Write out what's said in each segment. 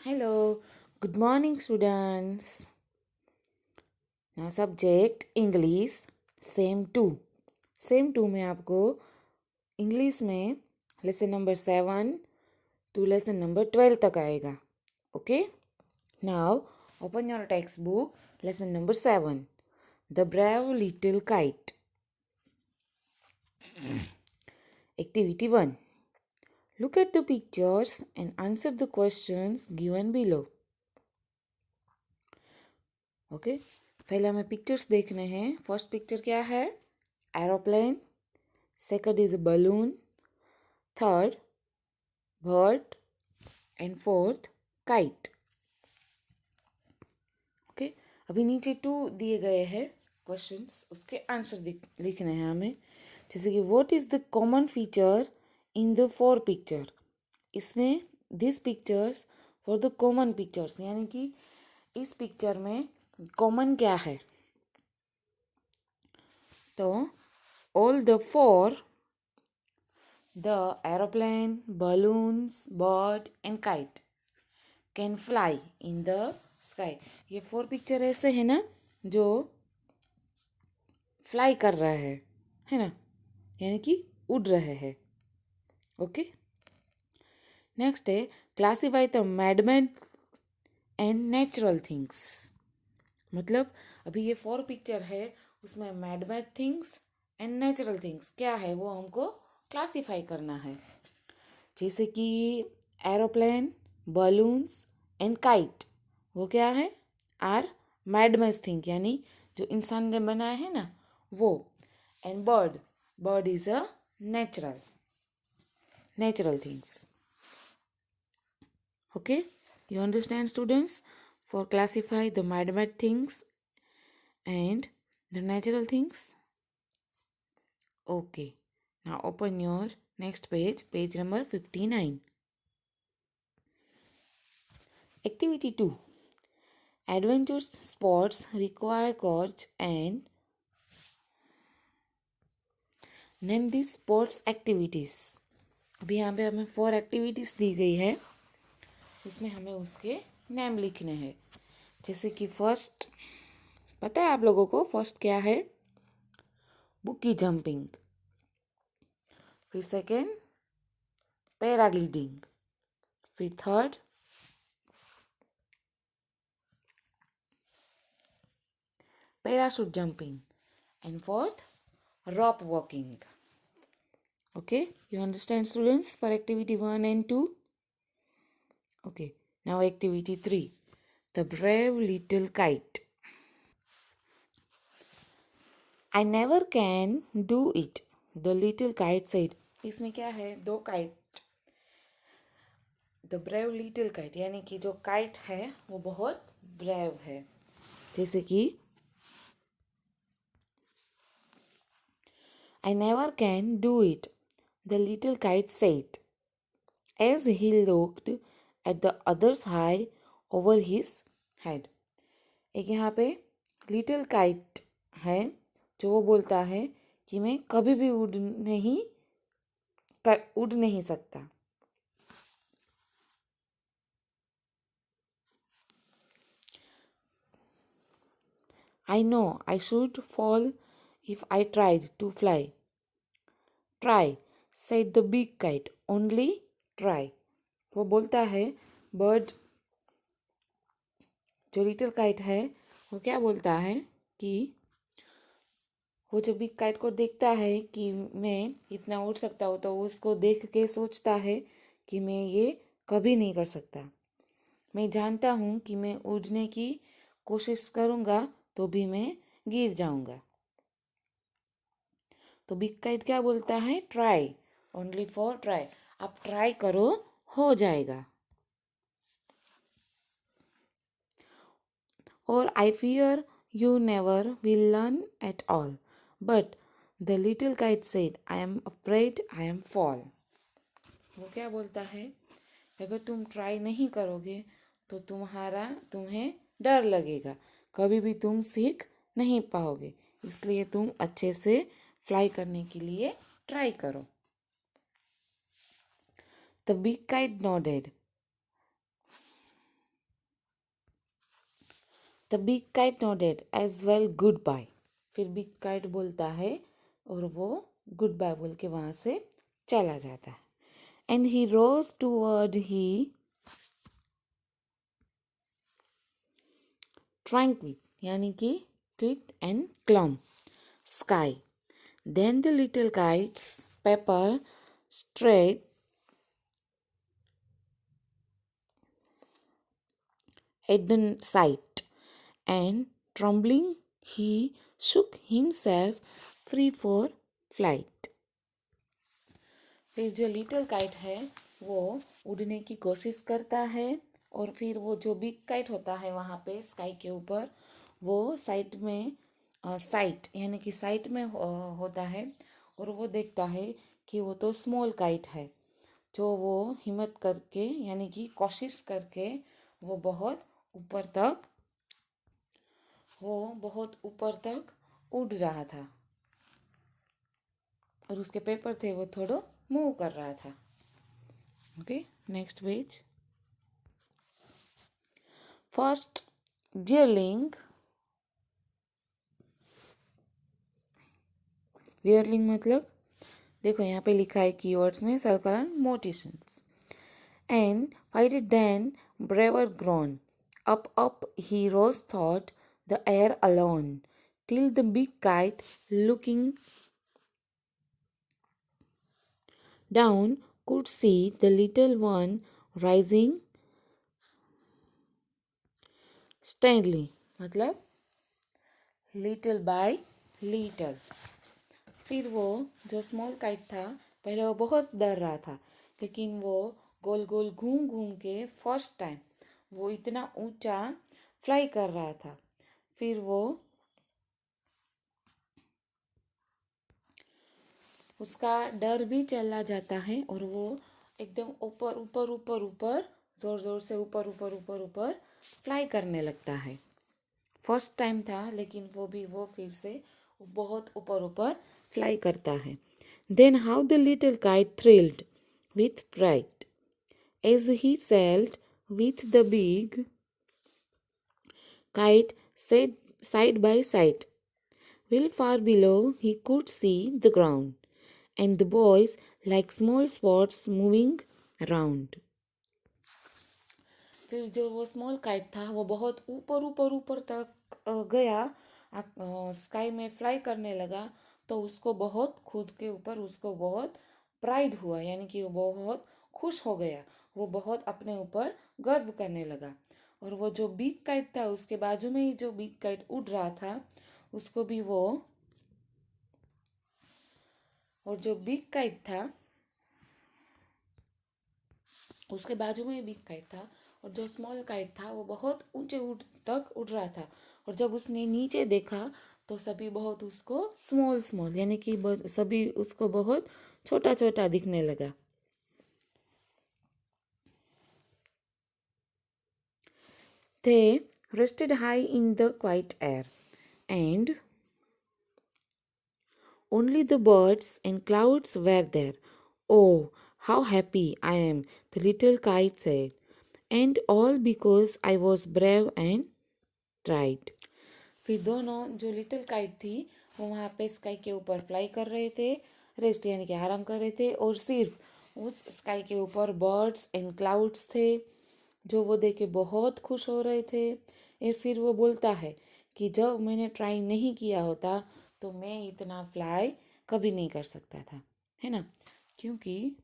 Hello, good morning students. Now subject English sem two में आपको English में lesson number 7 to lesson number 12 तक आएगा. Okay, now open your text book. Lesson number 7, the brave little kite. Activity 1, look at the pictures and answer the questions given below. Okay, पहले हमें pictures देखने हैं. First picture क्या है? Aeroplane. Second is a balloon. Third bird. And fourth kite. Okay, अभी नीचे 2 दिए गए हैं क्वेश्चंस, उसके आंसर लिखने हैं हमें. जैसे कि what is the common feature in the 4 picture. इसमें this pictures for the common pictures, यानी कि इस पिक्चर में कॉमन क्या है. तो all the 4, the aeroplane, balloons, bird and kite can fly in the sky. ये 4 पिक्चर ऐसे है ना जो फ्लाई कर रहा है ना, यानी कि उड़ रहे हैं. ओके, नेक्स्ट है classify the manmade and natural things. मतलब अभी ये 4 पिक्चर है, उसमें manmade things and natural things क्या है वो हमको क्लासीफाई करना है. जैसे कि एरोप्लेन, बलून्स एंड काइट, वो क्या है? आर मैडमैन थिंग, यानी जो इंसान ने बनाया है ना वो. And bird is a natural things. Okay, you understand students? For classify the man-made things and the natural things. Okay, now open your next page, page number 59. Activity 2. Adventure sports require courage and name these sports activities. अभी यहाँ पे हमें 4 activities दी गई है, उसमें हमें उसके name लिखने हैं. जैसे कि फर्स्ट, पता है आप लोगों को फर्स्ट क्या है? बुकी जंपिंग. फिर सेकेंड पैराग्लाइडिंग. फिर third parachute jumping. And fourth rope walking. Okay, you understand students for activity 1 and 2? Okay, now activity 3, the brave little kite. I never can do it, the little kite said. इसमें क्या है? 2 kite. The brave little kite, यानी कि जो kite है वो बहुत brave है. जैसे कि I never can do it, the little kite said, as he looked at the others high over his head. एक यहाँ पे लिटिल काइट है जो वो बोलता है कि मैं कभी भी उड़ नहीं सकता. I know I should fall if I tried to fly. Try, said the big kite, only try. वो बोलता है, बर्ड जो लिटिल काइट है वो क्या बोलता है कि वो जब बिग काइट को देखता है कि मैं इतना उड़ सकता हूँ तो उसको देख के सोचता है कि मैं ये कभी नहीं कर सकता. मैं जानता हूँ कि मैं उड़ने की कोशिश करूँगा तो भी मैं गिर जाऊँगा. तो बिग काइट क्या बोलता है? Try, only for try. आप ट्राई करो, हो जाएगा. और I fear you never will learn at all, but the little kite said I am afraid I am fall. वो क्या बोलता है? अगर तुम ट्राई नहीं करोगे तो तुम्हें डर लगेगा, कभी भी तुम सीख नहीं पाओगे, इसलिए तुम अच्छे से फ्लाई करने के लिए ट्राई करो. The big kite nodded. The big kite nodded as well good bye. फिर बिग काइट बोलता है और वो गुड बाय बोल के वहाँ से चला जाता है। And he rose toward he tranquil यानी कि quiet and calm sky. Then the little kite's paper straight at the sight, and trembling he shook himself free for flight. फिर जो लिटिल काइट है वो उड़ने की कोशिश करता है और फिर वो जो बिग काइट होता है वहाँ पे स्काई के ऊपर वो साइड में साइट यानी कि साइट में होता है और वो देखता है कि वो तो स्मॉल काइट है जो वो हिम्मत करके यानी कि कोशिश करके वो बहुत ऊपर तक उड़ रहा था और उसके पेपर थे वो थोड़ा मूव कर रहा था। Okay, next page. फर्स्ट वियरलिंग मतलब देखो यहाँ पे लिखा है कीवर्ड्स में circle and motions. And fight it then braver grown up he rose thought the air alone till the big kite looking down could see the little one rising steadily मतलब little bye little. फिर वो जो small kite था पहले वो बहुत डर रहा था लेकिन वो गोल गोल घूम घूम के फर्स्ट टाइम वो इतना ऊंचा फ्लाई कर रहा था। फिर वो उसका डर भी चला जाता है और वो एकदम ऊपर ऊपर ऊपर ऊपर जोर जोर से ऊपर ऊपर ऊपर ऊपर फ्लाई करने लगता है। फर्स्ट टाइम था लेकिन वो फिर से बहुत ऊपर ऊपर फ्लाई करता है। Then how the little kite thrilled with pride as he sailed with the big kite side side by side. Well, far below he could see the ground and the boys like small spots moving around. फिर जो वो small kite था वो बहुत ऊपर ऊपर ऊपर तक गया स्काई में फ्लाई करने लगा तो उसको बहुत खुद के ऊपर उसको बहुत प्राइड हुआ यानी कि वो बहुत खुश हो गया। वो बहुत अपने ऊपर गर्व करने लगा और वो जो बिग काइट था उसके बाजू में ही जो बिग काइट उड़ रहा था उसको भी वो और जो बिग काइट था उसके बाजू में बिग काइट था और जो स्मॉल काइट था वो बहुत ऊंचे तक उड़ रहा था और जब उसने नीचे देखा तो सभी बहुत उसको स्मॉल स्मॉल यानी कि सभी उसको बहुत छोटा छोटा दिखने लगा। They rested high in the quiet air and only the birds and clouds were there. Oh, how happy I am, the little kite said, and all because I was brave and tried. फिर दोनों जो little kite थी वो वहाँ पे sky के ऊपर fly कर रहे थे, रेस्ट यानी कि आराम कर रहे थे और सिर्फ उस स्काई के ऊपर बर्ड्स एंड क्लाउड्स थे जो वो देख के बहुत खुश हो रहे थे। और फिर वो बोलता है कि जब मैंने ट्राई नहीं किया होता तो मैं इतना फ्लाई कभी नहीं कर सकता था, है ना। क्योंकि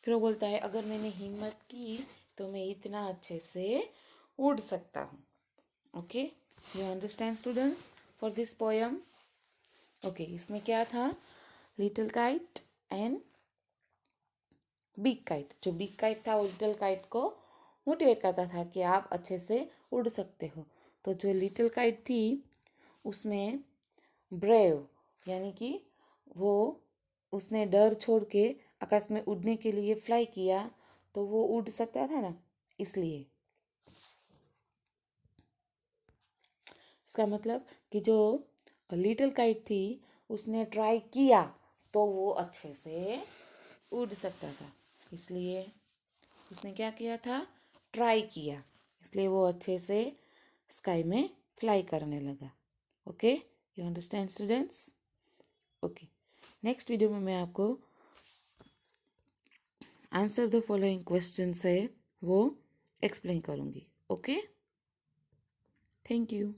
फिर वो बोलता है अगर मैंने हिम्मत की तो मैं इतना अच्छे से उड़ सकता हूँ। Okay, you understand students for this poem. Okay, इसमें क्या था, little kite and big kite. जो बिग काइट था वो लिटिल काइट को मोटिवेट करता था कि आप अच्छे से उड़ सकते हो। तो जो लिटिल काइट थी उसने ब्रेव यानी कि वो उसने डर छोड़ के आकाश में उड़ने के लिए फ्लाई किया तो वो उड़ सकता था ना, इसलिए। इसका मतलब कि जो लिटिल काइट थी उसने ट्राई किया तो वो अच्छे से उड़ सकता था, इसलिए उसने क्या किया था, ट्राई किया, इसलिए वो अच्छे से स्काई में फ्लाई करने लगा। Okay, you understand students? Okay, next video में मैं आपको आंसर द फॉलोइंग क्वेश्चंस है वो एक्सप्लेन करूँगी। Okay, thank you.